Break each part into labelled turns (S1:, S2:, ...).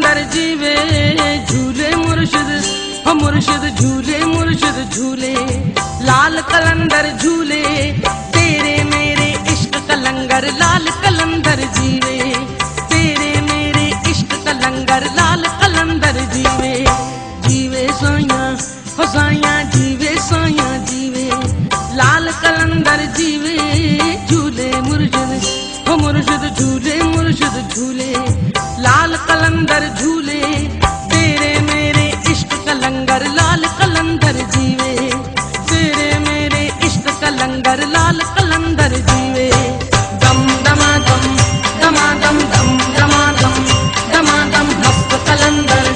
S1: कलंदर जीवे झूले मुर्शिद, हो मुर्शिद झूले मुर्शिद झूले। लाल कलंदर झूले तेरे मेरे इश्क का लंगर, लाल कलंदर जीवे तेरे मेरे इश्क का लंगर, लाल कलंदर जीवे। जीवे साइया हो साइया जीवे साइया जीवे, लाल कलंदर जीवे झूले मुर्शिद, हो मुर्शिद झूले मुर्शिद झूले। लाल कलंदर झूले तेरे मेरे इश्क का लंगर, लाल कलंदर जीवे तेरे मेरे इश्क का लंगर, लाल कलंदर जीवे। दम दमा दम दमा दम दम दमा दम दमा दम मस्त कलंदर,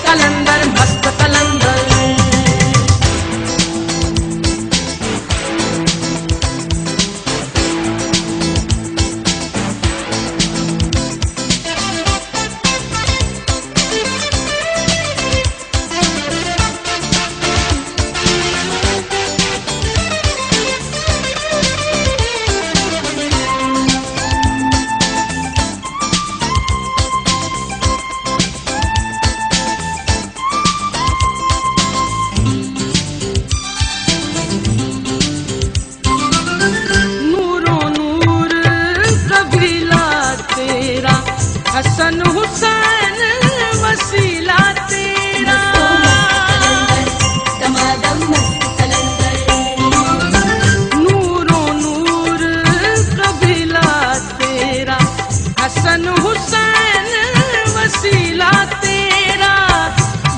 S1: कलंदर मस्त कलंदर। हसन हुसैन वसीला तेरा, दमादम मस्त कलंदर। नूरो नूर कबीला तेरा, हसन हुसैन वसीला तेरा,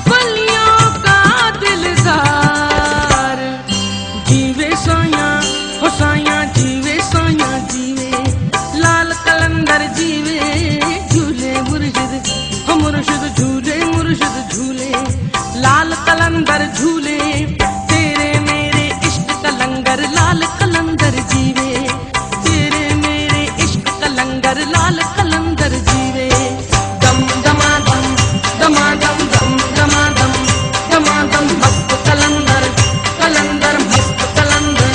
S1: बलियों का दिलदार। जीवे साइया हो साइया जीवे साइया जीवे, लाल कलंदर जीवे मुर्शिद, हो मुर्शिद झूले मुर्शिद झूले। लाल कलंदर झूले तेरे मेरे इश्क का लंगर, लाल कलंदर जीवे तेरे मेरे इश्क का लंगर, लाल कलंदर जीवे। दम दमा दम दमा दम दम दमा दम दमा दम मस्त कलंदर, कलंदर मस्त कलंदर।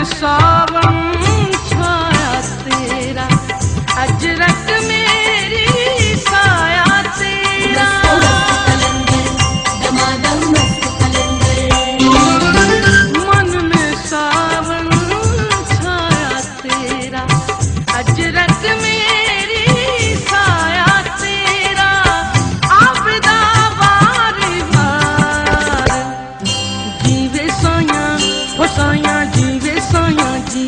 S1: सावन छाया तेरा, अजरक मेरी साया तेरा, दमादम मस्त कलंदर। मन में सावन छाया तेरा, अजरक मेरी साया तेरा, आबिदा बारी बार। जीवे साइया हो साइया जीवे साइया जी,